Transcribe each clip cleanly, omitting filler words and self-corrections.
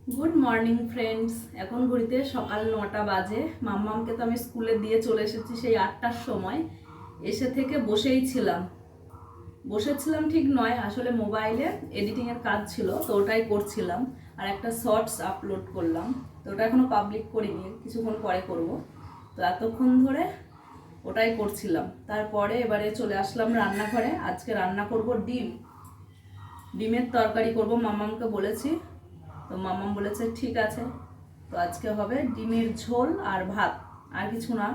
Good morning friends. এখন ঘড়িতে সকাল 9টা বাজে। মাম্মামকে তো আমি স্কুলে দিয়ে চলে এসেছি সেই 8টার সময়। এসে থেকে বসেছিলাম ঠিক নয়, আসলে মোবাইলে এডিটিংয়ের কাজ ছিল, তো ওটাই করছিলাম। আর একটা শর্টস আপলোড করলাম, তো ওটা এখনও পাবলিক করিনি, কিছুক্ষণ পরে করব। তো এতক্ষণ ধরে ওটাই করছিলাম। তারপরে এবারে চলে আসলাম রান্নাঘরে। আজকে রান্না করব ডিমের তরকারি করব, মাম্মামকে বলেছি। তো মাম্মাম বলেছে ঠিক আছে। তো আজকে হবে ডিমের ঝোল আর ভাত, আর কিছু না।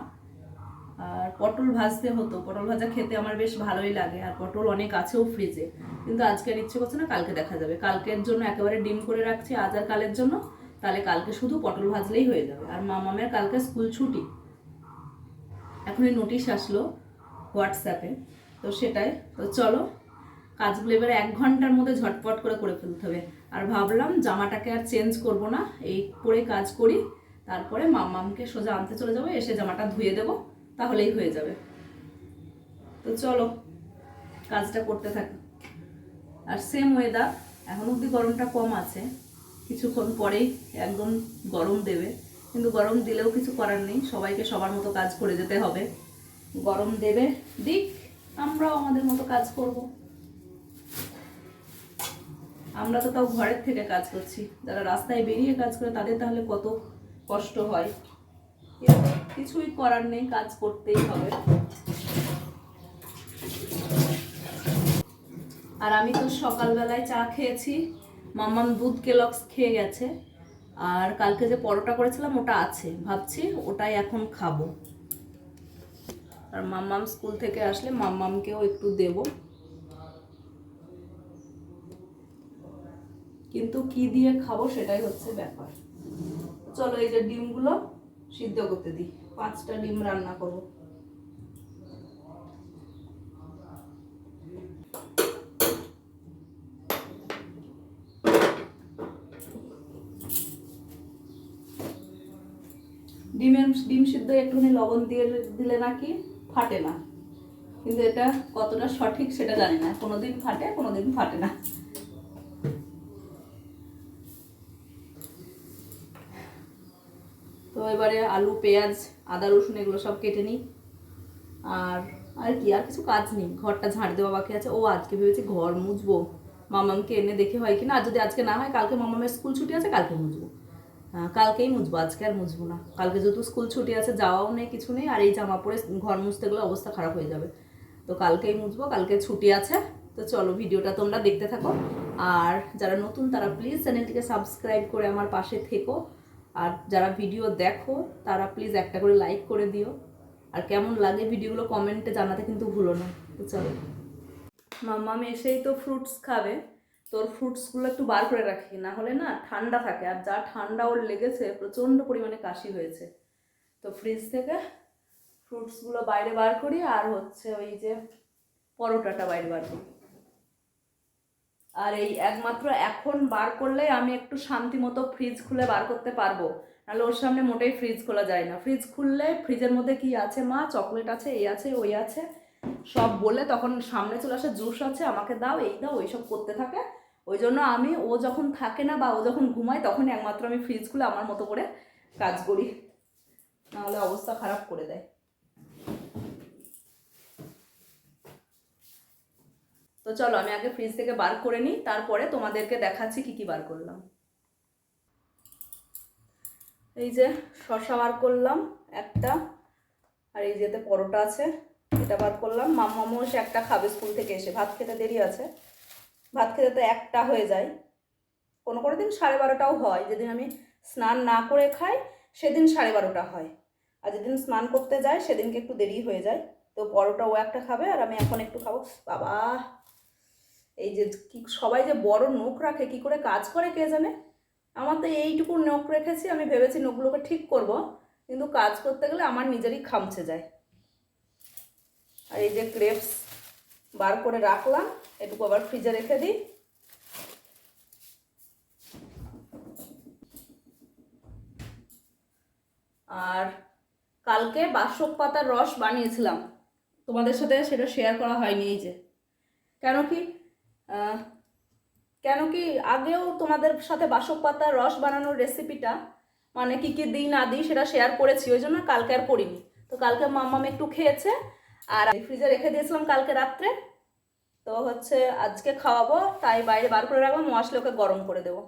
আর পটল ভাজতে হতো, পটল ভাজা খেতে আমার বেশ ভালোই লাগে, আর পটল অনেক আছেও ফ্রিজে, কিন্তু আজকে আর ইচ্ছে করছে না, কালকে দেখা যাবে। কালকের জন্য একেবারে ডিম করে রাখছি, আজ আর কালের জন্য। তাহলে কালকে শুধু পটল ভাজলেই হয়ে যাবে। আর মামামের কালকে স্কুল ছুটি, এখনই নোটিশ আসলো হোয়াটসঅ্যাপে, তো সেটাই। তো চলো, কাজগুলো এবারে 1 ঘন্টার মধ্যে ঝটপট করে করে ফেলতে হবে। আর ভাবলাম জামাটাকে আর চেঞ্জ করব না, এই পরে কাজ করি, তারপরে মাম্মামকে সোজা আনতে চলে যাবো, এসে জামাটা ধুয়ে দেবো, তাহলেই হয়ে যাবে। তো চলো কাজটা করতে থাকি। আর সেম ওয়েদার, এখন অবধি গরমটা কম আছে, কিছুক্ষণ পরেই একদম গরম দেবে। কিন্তু গরম দিলেও কিছু করার নেই, সবাইকে সবার মতো কাজ করে যেতে হবে। গরম দেবে দিক, আমরাও আমাদের মতো কাজ করব। আমরা তো তাও ঘরের থেকে কাজ করছি, যারা রাস্তায় বেরিয়ে কাজ করে তাদের তাহলে কত কষ্ট হয়। কিছুই করার নেই, কাজ করতেই হবে। আর আমি তো সকালবেলায় চা খেয়েছি, মাম্মাম দুধ কেলক্স খেয়ে গেছে। আর কালকে যে পরোটা করেছিলাম ওটা আছে, ভাবছি ওটাই এখন খাবো। আর মাম্মাম স্কুল থেকে আসলে মাম্মামকেও একটু দেবো, কিন্তু কি দিয়ে খাবো সেটাই হচ্ছে ব্যাপার। চলো এই যে ডিমগুলো সিদ্ধ করতে দিই, 5টা ডিম রান্না করবো। ডিম সিদ্ধ একটুখানি লবণ দিয়ে দিলে নাকি ফাটে না, কিন্তু এটা কতটা সঠিক সেটা জানি না, কোনোদিন ফাটে কোনোদিন ফাটে না। তো এবারে আলু পেঁয়াজ আদা রসুন এগুলো সব কেটে নিই। আর আর কি, আর কিছু কাজ নেই, ঘরটা ঝাড় দেওয়া বাকি আছে। ও আজকে ভেবেছি ঘর মুছবো, মামামকে এনে দেখে হয় কিনা। আর যদি আজকে না হয়, কালকে মামামের স্কুল ছুটি আছে, কালকে মুছবো। কালকেই মুছবো, আজকে আর মুছবো না। কালকে যেহেতু স্কুল ছুটি আছে, যাওয়াও নেই, কিছু নেই, আর এই জামা পরে ঘর মুছতে গেলে অবস্থা খারাপ হয়ে যাবে। তো কালকেই মুছবো, কালকে ছুটি আছে। তো চলো ভিডিওটা তোমরা দেখতে থাকো। আর যারা নতুন তারা প্লিজ চ্যানেলটিকে সাবস্ক্রাইব করে আমার পাশে থেকো। আর যারা ভিডিও দেখো তারা প্লিজ একটা করে লাইক করে দিও। আর কেমন লাগে ভিডিওগুলো কমেন্টে জানাতে কিন্তু ভুলো না। তো চলো, মাম্মাম এসেই তো ফ্রুটস খাবে, তোর ফ্রুটসগুলো একটু বার করে রাখি, না হলে না ঠান্ডা থাকে, আর যা ঠান্ডা ওর লেগেছে, প্রচণ্ড পরিমাণে কাশি হয়েছে। তো ফ্রিজ থেকে ফ্রুটসগুলো বাইরে বার করি, আর হচ্ছে ওই যে পরোটাটা বাইরে বার করি। আর এই একমাত্র এখন বার করলে আমি একটু শান্তি মতো ফ্রিজ খুলে বার করতে পারবো, নাহলে ওর সামনে মোটেই ফ্রিজ খোলা যায় না। ফ্রিজ খুললে ফ্রিজের মধ্যে কি আছে মা, চকলেট আছে, এই আছে ওই আছে সব বলে তখন সামনে চলে আসে, জুস আছে আমাকে দাও, এই দাও, ওইসব করতে থাকে। ওই জন্য আমি, ও যখন থাকে না বা ও যখন ঘুমায়, তখনই একমাত্র আমি ফ্রিজ খুলে আমার মতো করে কাজ করি, নাহলে অবস্থা খারাপ করে দেয়। তো চলো আমি আগে ফ্রিজ থেকে বার করে নিই, তারপরে তোমাদেরকে দেখাচ্ছি কি কি বার করলাম। এই যে শসা বার করলাম একটা, আর এই যেতে পরোটা আছে এটা বার করলাম। মাম্মামও সে একটা খাবে স্কুল থেকে এসে, ভাত খেতে দেরি আছে, ভাত খেতে তো 1টা হয়ে যায়, কোনো কোনো দিন 12:30টাও হয়। যেদিন আমি স্নান না করে খাই সেদিন 12:30টা হয়, আর যেদিন স্নান করতে যায় সেদিনকে একটু দেরি হয়ে যায়। তো পরোটা ও একটা খাবে, আর আমি এখন একটু খাবো। বাবা, এই যে কি সবাই যে বড় নখ রাখে, কি করে কাজ করে কে জানে। আমার তো এইটুকু নখ রেখেছি, আমি ভেবেছি নখগুলোকে ঠিক করব, কিন্তু কাজ করতে গেলে আমার নিজেরই খামচে যায়। আর এই যে ক্রেপস বার করে রাখলাম, এটুকু আবার ফ্রিজে রেখে দিই। আর কালকে বাসক পাতার রস বানিয়েছিলাম, তোমাদের সাথে সেটা শেয়ার করা হয়নি। এই যে কেন কি কেন কি আগেও তোমাদের সাথে বাসক পাতার রস বানানোর রেসিপিটা মানে কি কি দিই না দিই সেটা শেয়ার করেছি, ওই জন্য কালকে আর করিনি। তো কালকে মাম্মাম একটু খেয়েছে আর ফ্রিজে রেখে দিয়েছিলাম কালকে রাত্রে, তো হচ্ছে আজকে খাওয়াবো তাই বাইরে বার করে রাখবো, আসলে ওকে গরম করে দেবো।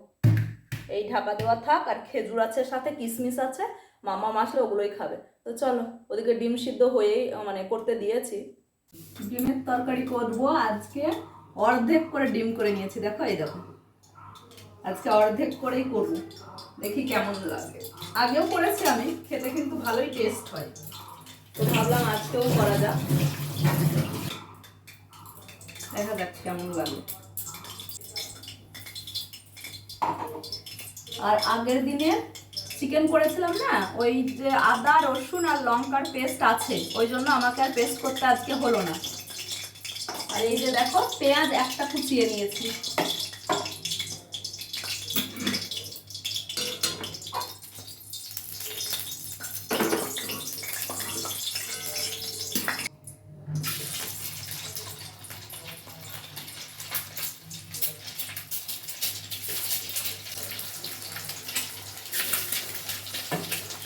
এই ঢাকা দেওয়া থাক, আর খেজুর আছে সাথে, কিশমিশ আছে, মাম্মাম আসলে ওগুলোই খাবে। তো চলো, ওদিকে ডিম সিদ্ধ হয়েই মানে করতে দিয়েছি। ডিমের তরকারি করবো আজকে, অর্ধেক করে ডিম করে নিয়েছি, দেখো এই দেখো, আজকে অর্ধেক করেই করবো, দেখি কেমন লাগে। আগেও করেছি আমি, খেতে কিন্তু ভালোই টেস্ট হয়, তো ভাবলাম আজকেও করা যাক, দেখা যাক কেমন লাগে। আর আগের দিনে চিকেন করেছিলাম না, ওই যে আদা রসুন আর লঙ্কার পেস্ট আছে, ওই জন্য আমাকে আর পেস্ট করতে আজকে হলো না। আর এই যে দেখো পেঁয়াজ একটা কুচিয়ে নিয়েছি।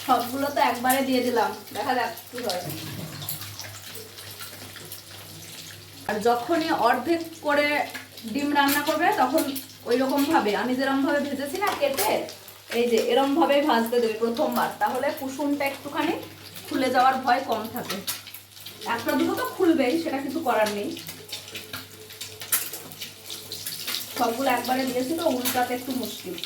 সবগুলো তো একবারে দিয়ে দিলাম, দেখা যাক কি হয়। আর যখনই অর্ধেক করে ডিম রান্না করবে তখন ওই রকম ভাবে আমি যেরকম ভাবে ভেজেছি না কেটে, এই যে এরকম ভাবেই ভাজতে দেবে প্রথমবার, তাহলে কুসুমটা একটুখানি খুলে যাওয়ার ভয় কম থাকে। একটা দুটো তো খুলবেই, সেটা কিছু করার নেই। সবগুলো একবারে দিয়েছি তো উল্টাতে একটু মুশকিল।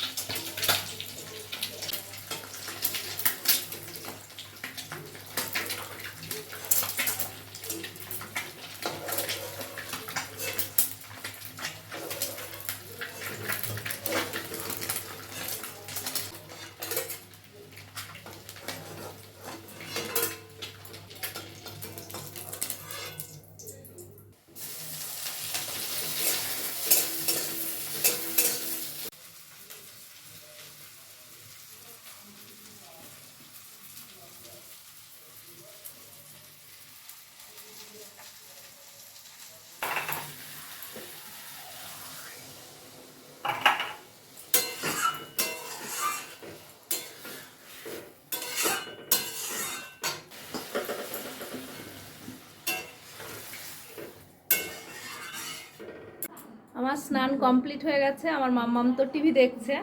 আমার স্নান কমপ্লিট হয়ে গেছে, আমার মাম্মাম তো টিভি দেখছে,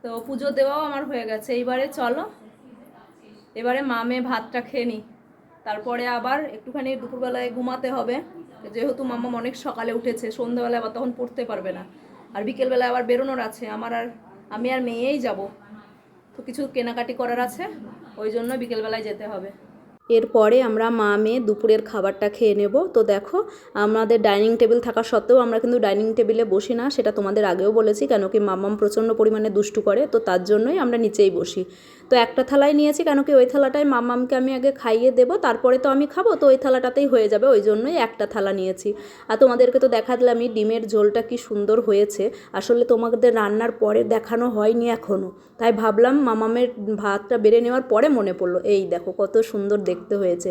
তো পুজো দেওয়াও আমার হয়ে গেছে। এইবারে চলো, এবারে মামে ভাতটা খেয়ে নিই, তারপরে আবার একটুখানি দুপুরবেলায় ঘুমাতে হবে, যেহেতু মাম্মাম অনেক সকালে উঠেছে, সন্ধ্যাবেলায় আবার তখন পড়তে পারবে না, আর বিকেলবেলায় আবার বেরোনোর আছে আমার, আর আমি আর মেয়েই যাব, তো কিছু কেনাকাটি করার আছে, ওই জন্য বিকেলবেলায় যেতে হবে। এরপরে আমরা মা মেয়ে দুপুরের খাবারটা খেয়ে নেব। তো দেখো আমাদের ডাইনিং টেবিল থাকা সত্ত্বেও আমরা কিন্তু ডাইনিং টেবিলে বসি না, সেটা তোমাদের আগেও বলেছি, কেন কি মাম্মাম প্রচণ্ড পরিমাণে দুষ্টু করে, তো তার জন্যই আমরা নিচেই বসি। তো একটা থালায় নিয়েছি, কেন কি ওই থালাটায় মাম্মামকে আমি আগে খাইয়ে দেবো, তারপরে তো আমি খাবো, তো ওই থালাটাতেই হয়ে যাবে, ওই জন্যই একটা থালা নিয়েছি। আর তোমাদেরকে তো দেখালামই ডিমের ঝোলটা কি সুন্দর হয়েছে, আসলে তোমাদের রান্নার পরে দেখানো হয়নি এখনও, তাই ভাবলাম মামামের ভাতটা বেড়ে নেওয়ার পরে মনে পড়লো, এই দেখো কত সুন্দর দেখতে হয়েছে।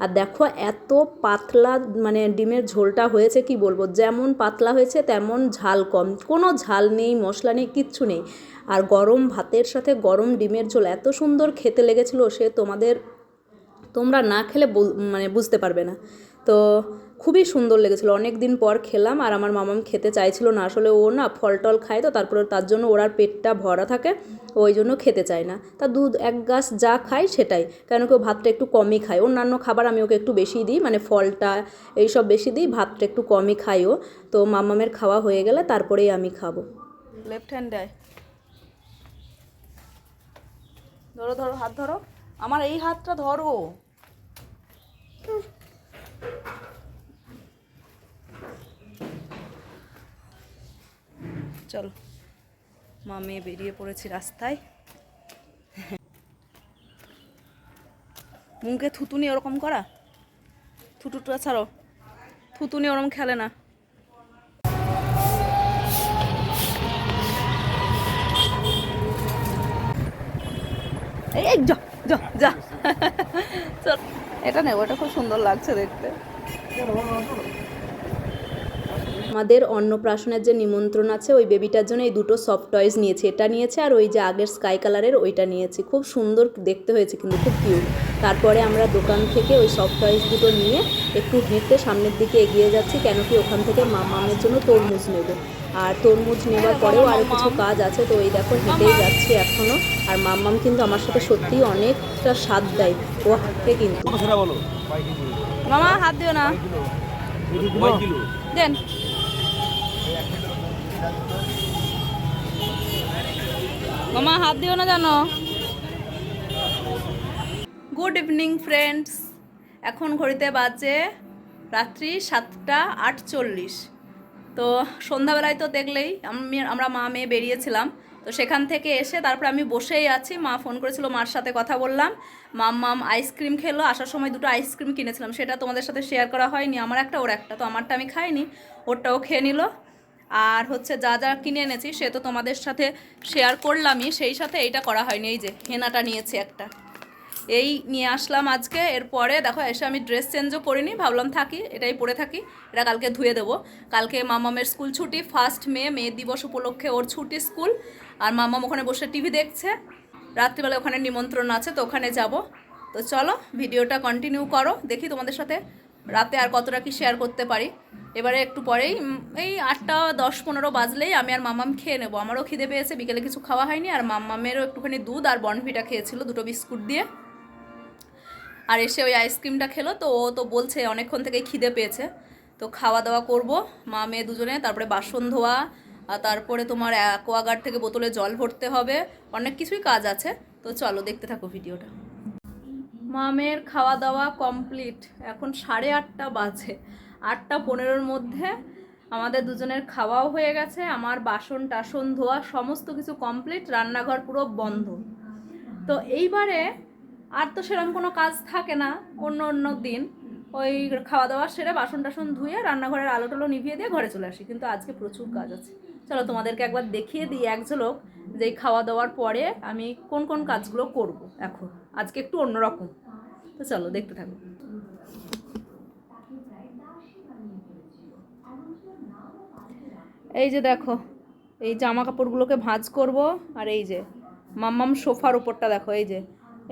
আর দেখো এত পাতলা মানে ডিমের ঝোলটা হয়েছে, কি বলবো, যেমন পাতলা হয়েছে তেমন ঝাল কম, কোনো ঝাল নেই, মশলা নেই, কিচ্ছু নেই। আর গরম ভাতের সাথে গরম ডিমের ঝোল এত সুন্দর খেতে লেগেছিলো, সে তোমরা না খেলে মানে বুঝতে পারবে না। তো খুবই সুন্দর লেগেছিলো, অনেক দিন পর খেলাম। আর আমার মামাম খেতে চাইছিল না, আসলে ও না ফল টল খায়, তো তারপরে তার জন্য ওর আর পেটটা ভরা থাকে, ওই জন্য খেতে চায় না। তা দুধ এক গ্লাস যা খায় সেটাই, কেন কি ও ভাতটা একটু কমই খায়, অন্যান্য খাবার আমি ওকে একটু বেশি দিই, মানে ফলটা এইসব বেশি দিই, ভাতটা একটু কমই খাই ও। তো মামামের খাওয়া হয়ে গেলে তারপরেই আমি খাবো। লেফট হ্যান্ড দেয়, ধরো ধরো, হাত ধরো, আমার এই হাতটা ধরো। চলো, মা মেয়ে বেরিয়ে পড়েছি রাস্তায়। মুখে থুতুনি ওরকম করা, থুতুটা ছাড়ো, থুতুনি ওরকম খেলে না। এই যা যা যা, চল এটা নেব, এটা খুব সুন্দর লাগছে দেখতে। আমাদের অন্নপ্রাশনের যে নিমন্ত্রণ আছে ওই বেবিটার জন্য এই দুটো সফট টয়েস নিয়েছি, এটা নিয়েছে আর ওই যে আগের স্কাই কালারের ওইটা নিয়েছি। খুব সুন্দর দেখতে হয়েছে কিন্তু খুব কিউট। তারপরে আমরা দোকান থেকে ওই সফট টয়েস দুটো নিয়ে একটু হেঁটে সামনের দিকে এগিয়ে যাচ্ছি, কেন কি ওখান থেকে মামামের জন্য তরমুজ নেব। আর তরমুজ নেওয়ার পরেও আরও কিছু কাজ আছে, তো এই দেখো হেঁটেই যাচ্ছি এখনও। আর মাম্মাম কিন্তু আমার সাথে সত্যিই অনেকটা স্বাদ দেয় ও হাতে কিন্তু। মামা হাত দিও না, দেন। মামা হাত দিও না জানো। গুড ইভিনিং ফ্রেন্ডস, এখন ঘড়িতে বাজে রাত্রি 7:48। তো সন্ধ্যাবেলায় তো দেখলেই আমরা মা মেয়ে বেরিয়েছিলাম। তো সেখান থেকে এসে তারপরে আমি বসেই আছি, মা ফোন করেছিল, মার সাথে কথা বললাম। মাম আইসক্রিম খেলো, আসার সময় দুটো আইসক্রিম কিনেছিলাম, সেটা তোমাদের সাথে শেয়ার করা হয়নি, আমার একটা ওর একটা। তো আমারটা আমি খাইনি, ওরটাও খেয়ে নিল। আর হচ্ছে যা যা কিনে এনেছি সে তো তোমাদের সাথে শেয়ার করলামই, সেই সাথে এইটা করা হয়নি। এই যে হেনাটা নিয়েছি একটা, এই নিয়ে আসলাম আজকে। এরপরে দেখো এসে আমি ড্রেস চেঞ্জও করিনি, ভাবলাম থাকি এটাই পরে থাকি, এটা কালকে ধুয়ে দেবো। কালকে মামামের স্কুল ছুটি, 1 মে মে দিবস উপলক্ষে ওর ছুটি স্কুল। আর মামাম ওখানে বসে টিভি দেখছে, রাত্রিবেলা ওখানে নিমন্ত্রণ আছে, তো ওখানে যাব। তো চলো ভিডিওটা কন্টিনিউ করো, দেখি তোমাদের সাথে রাতে আর কতটা কি শেয়ার করতে পারি। এবারে একটু পরেই এই 8:10-15 বাজলেই আমি আর মামাম খেয়ে নেবো। আমারও খিদে পেয়েছে, বিকেলে কিছু খাওয়া হয়নি। আর মামামেরও একটুখানি দুধ আর বর্নভিটা খেয়েছিল, দুটো বিস্কুট দিয়ে। আর এসে ওই আইসক্রিমটা খেলো, তো ও তো বলছে অনেকক্ষণ থেকে খিদে পেয়েছে। তো খাওয়া দাওয়া করব মা মেয়ে দুজনে, তারপরে বাসন ধোয়া, আর তারপরে তোমার অ্যাকোয়াগার্ড থেকে বোতলে জল ভরতে হবে, অনেক কিছুই কাজ আছে। তো চলো দেখতে থাকো ভিডিওটা। মা মেয়ের খাওয়া দাওয়া কমপ্লিট, এখন 8:30 বাজে। 8:15-র মধ্যে আমাদের দুজনের খাওয়াও হয়ে গেছে, আমার বাসন টাসন ধোয়া সমস্ত কিছু কমপ্লিট, রান্নাঘর পুরো বন্ধ। তো এইবারে আর তো সেরকম কোনো কাজ থাকে না অন্য দিন, ওই খাওয়া দাওয়া সেরে বাসন টাসন ধুয়ে রান্নাঘরের আলো টালো নিভিয়ে দিয়ে ঘরে চলে আসি। কিন্তু আজকে প্রচুর কাজ আছে, চলো তোমাদেরকে একবার দেখিয়ে দিই এক ঝলক, যে খাওয়া দাওয়ার পরে আমি কোন কোন কাজগুলো করব। এখন আজকে একটু অন্যরকম, তো চলো দেখতে থাকো। এই যে দেখো, এই জামা কাপড়গুলোকে ভাঁজ করব। আর এই যে মাম্মাম সোফার উপরটা দেখো, এই যে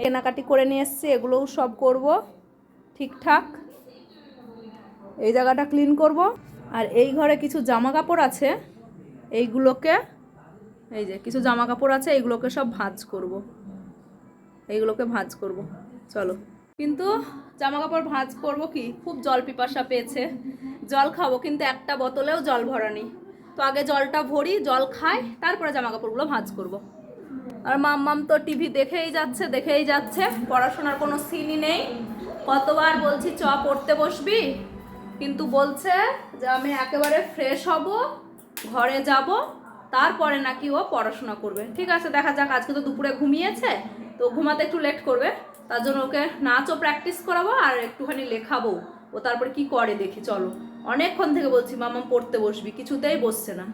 কেনাকাটি করে নিয়ে এসছি, এগুলোও সব করব ঠিকঠাক। এই জায়গাটা ক্লিন করব। আর এই ঘরে কিছু জামা কাপড় আছে, এইগুলোকে, এই যে কিছু জামা কাপড় আছে, এইগুলোকে সব ভাঁজ করব, এইগুলোকে ভাঁজ করব। চলো, কিন্তু জামা কাপড় ভাঁজ করব কি, খুব জল পিপাসা পেয়েছে, জল খাবো, কিন্তু একটা বোতলেও জল ভরা নেই। তো আগে জলটা ভরি, জল খাই, তারপরে জামা কাপড়গুলো ভাঁজ করব। আর মাম্মাম তো টিভি দেখেই যাচ্ছে, পড়াশোনার কোনো সিনই নেই। কতবার বলছি চ পড়তে বসবি, কিন্তু বলছে যে আমি একেবারে ফ্রেশ হব, ঘরে যাব, তারপরে নাকি ও পড়াশোনা করবে। ঠিক আছে, দেখা যাক। আজকে তো দুপুরে ঘুমিয়েছে, তো ঘুমাতে একটু লেট করবে, তার জন্য ওকে নাচও প্র্যাকটিস করাবো আর একটুখানি লেখাবো। ও তারপরে কি করে দেখি, চলো। অনেকক্ষণ থেকে বলছি মাম্মাম পড়তে বসবি, কিছুতেই বসছে না।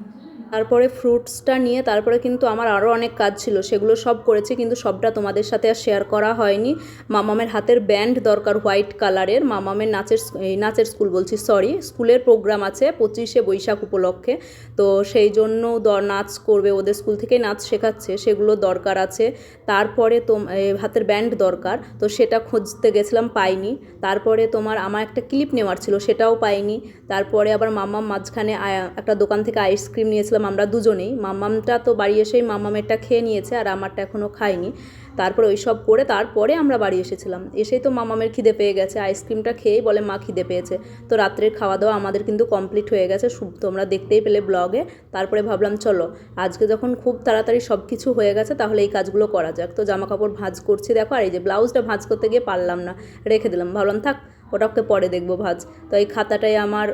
তারপরে ফ্রুটসটা নিয়ে তারপরে কিন্তু আমার আরও অনেক কাজ ছিল, সেগুলো সব করেছি, কিন্তু সবটা তোমাদের সাথে আর শেয়ার করা হয়নি। মামামের হাতের ব্যান্ড দরকার হোয়াইট কালারের, মামামের নাচের স্কুল বলছি, সরি, স্কুলের প্রোগ্রাম আছে 25শে বৈশাখ উপলক্ষে। তো সেই জন্য নাচ করবে, ওদের স্কুল থেকেই নাচ শেখাচ্ছে, সেগুলো দরকার আছে। তারপরে হাতের ব্যান্ড দরকার, তো সেটা খুঁজতে গেছিলাম, পাইনি। তারপরে আমার একটা ক্লিপ নেওয়ার ছিল, সেটাও পাইনি। তারপরে আবার মাম্মাম মাঝখানে একটা দোকান থেকে আইসক্রিম নিয়েছিলাম আমরা দুজনেই। মাম্মামটা তো বাড়ি এসেই মাম্মামেরটা খেয়ে নিয়েছে, আর আমারটা এখনও খাইনি। তারপরে ওই সব করে তারপরে আমরা বাড়ি এসেছিলাম। এসেই তো মামামের খিদে পেয়ে গেছে, আইসক্রিমটা খেয়েই বলে মা খিদে পেয়েছে। তো রাত্রের খাওয়া দাওয়া আমাদের কিন্তু কমপ্লিট হয়ে গেছে, তোমরা দেখতেই পেলে ব্লগে। তারপরে ভাবলাম চলো আজকে যখন খুব তাড়াতাড়ি সব কিছু হয়ে গেছে, তাহলে এই কাজগুলো করা যাক। তো জামা কাপড় ভাঁজ করছি দেখো, আর এই যে ব্লাউজটা ভাঁজ করতে গিয়ে পারলাম না, রেখে দিলাম, ভাবলাম থাক ওটাকে পরে দেখবো ভাঁজ। তো এই খাতাটায় আমার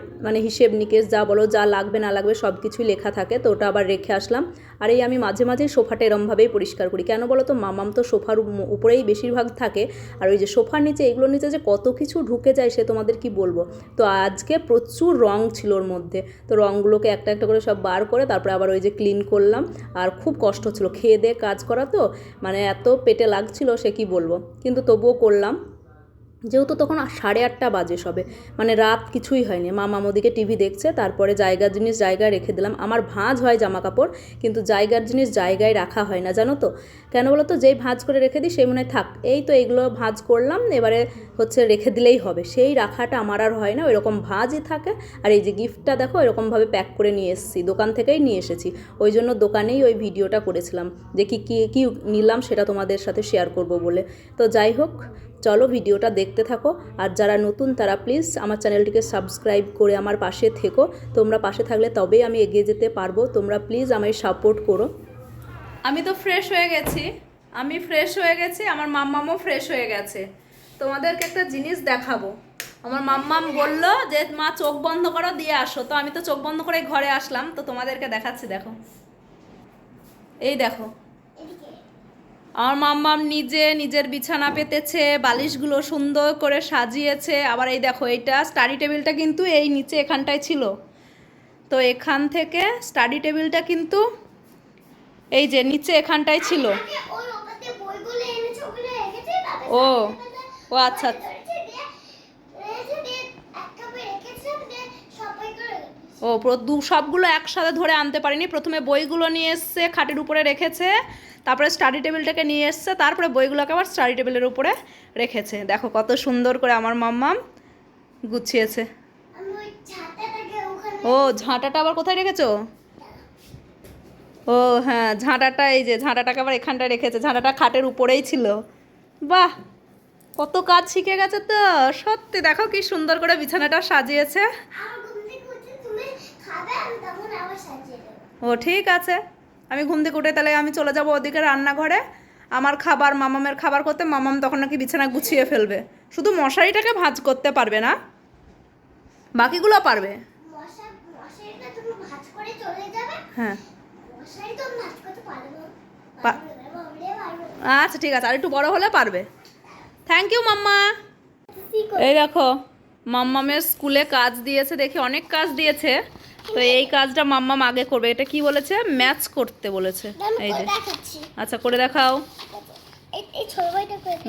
হিসেব নিকেশ যা বলো, যা লাগবে না লাগবে সব কিছুই লেখা থাকে, তো ওটা আবার রেখে আসলাম। আর এই আমি মাঝে মাঝে সোফাটা এরমভাবেই পরিষ্কার করি, কেন বলো তো, মামাম তো সোফার উপরেই বেশিরভাগ থাকে, আর ওই যে সোফার নিচে, এগুলোর নিচে যে কত কিছু ঢুকে যায় সে তোমাদের কি বলবো। তো আজকে প্রচুর রং ছিল ওর মধ্যে, তো রঙগুলোকে একটা একটা করে সব বার করে তারপরে আবার ওই যে ক্লিন করলাম। আর খুব কষ্ট ছিল খেয়ে দিয়ে কাজ করা, তো এত পেটে লাগছিল সে কি বলবো, কিন্তু তবুও করলাম। যেহেতু তখন 8:30 বাজে সবে, মানে রাত কিছুই হয়নি। মামাম ওদিকে টিভি দেখছে, তারপরে জায়গার জিনিস জায়গায় রেখে দিলাম। আমার ভাঁজ হয় জামা কাপড়, কিন্তু জায়গার জিনিস জায়গায় রাখা হয় না, জানো তো কেন বলো তো? যেই ভাঁজ করে রেখে দিই সেই মনে হয় থাক, এই তো এইগুলো ভাঁজ করলাম, এবারে হচ্ছে রেখে দিলেই হবে, সেই রাখাটা আমার আর হয় না, ওইরকম ভাঁজই থাকে। আর এই যে গিফটটা দেখো এরকমভাবে প্যাক করে নিয়ে এসেছি, দোকান থেকেই নিয়ে এসেছি, ওই জন্য দোকানেই ওই ভিডিওটা করেছিলাম যে কী কী কী নিলাম সেটা তোমাদের সাথে শেয়ার করব বলে। তো যাই হোক, চলো ভিডিওটা দেখতে থাকো। আর যারা নতুন তারা প্লিজ আমার চ্যানেলটিকে সাবস্ক্রাইব করে আমার পাশে থেকো। তোমরা পাশে থাকলে তবেই আমি এগিয়ে যেতে পারবো। তোমরা প্লিজ আমায় সাপোর্ট করো। আমি তো ফ্রেশ হয়ে গেছি, আমার মাম্মামও ফ্রেশ হয়ে গেছে। তোমাদেরকে একটা জিনিস দেখাবো। আমার মাম্মাম বললো যে মা চোখ বন্ধ করো, দিয়ে আসো। তো আমি তো চোখ বন্ধ করে ঘরে আসলাম, তো তোমাদেরকে দেখাচ্ছি, দেখো এই দেখো। আমার মাম্মাম নিজের বিছানা পেতেছে, বালিশগুলো সুন্দর করে সাজিয়েছে। আবার এই দেখো, এইটা স্টাডি টেবিলটা কিন্তু এই নিচে এখানটায় ছিল, তো এখান থেকে স্টাডি টেবিলটা কিন্তু এই যে নিচে এখানটায় ছিল। ও ও আচ্ছা, ও সবগুলো একসাথে ধরে আনতে পারিনি। প্রথমে বইগুলো নিয়ে এসছে, খাটের উপরে রেখেছে, তারপরে স্টাডি টেবিলটাকে নিয়ে এসছে, তারপরে বইগুলোকে আবার স্টাডি টেবিলের উপরে রেখেছে। দেখো কত সুন্দর করে আমার মাম্মাম গুছিয়েছে। ও ঝাঁটাটা আবার কোথায় রেখেছো? ও হ্যাঁ, ঝাঁটাটা, এই যে ঝাঁটাটাকে আবার এখানটায় রেখেছে, ঝাঁটাটা খাটের উপরেই ছিল। বাহ, কত কাজ শিখে গেছে তো সত্যি। দেখো কি সুন্দর করে বিছানাটা সাজিয়েছে। ও ঠিক আছে, আমি ঘুম থেকে উঠে তাহলে আমি চলে যাব ওদিকে রান্নাঘরে, আমার খাবার মামামের খাবার করতে। মামাম তখন নাকি বিছানা গুছিয়ে ফেলবে, শুধু মশারিটাকে ভাঁজ করতে পারবে না, বাকিগুলো পারবে। হ্যাঁ আচ্ছা ঠিক আছে, আর একটু বড় হলে পারবে। থ্যাংক ইউ মাম্মা। এই দেখো, মাম্মামের স্কুলে কাজ দিয়েছে, দেখি অনেক কাজ দিয়েছে। তো এই কাজটা মাম্মাম আগে করবে। এটা কি বলেছে? ম্যাচ করতে বলেছে। এই যে, আচ্ছা করে দেখাও।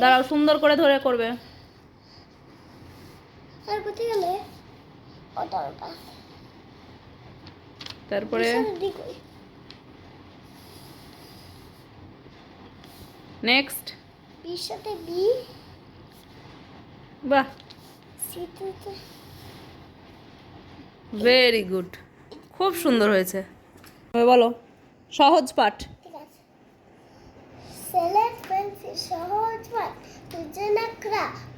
দাঁড়াও, সুন্দর করে ধরে করবে। তারপরে নেক্সট, বাহ, ভেরি গুড, খুব সুন্দর হয়েছে। বলো সহজ পাঠ। সহজ পাঠ,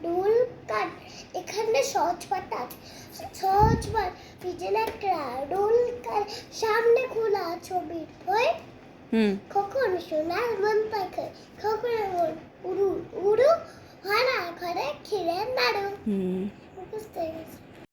রুল কাট। এখানে সহজ পাঠ আছে। সহজ পাঠ, রুল কাট, সামনে খোলা ছবির বই। কখন সোনার মন পাখি, কখন উড়ু উড়ু, হানা ঘরে খিরে নাড়ু। বুঝতে গেছি।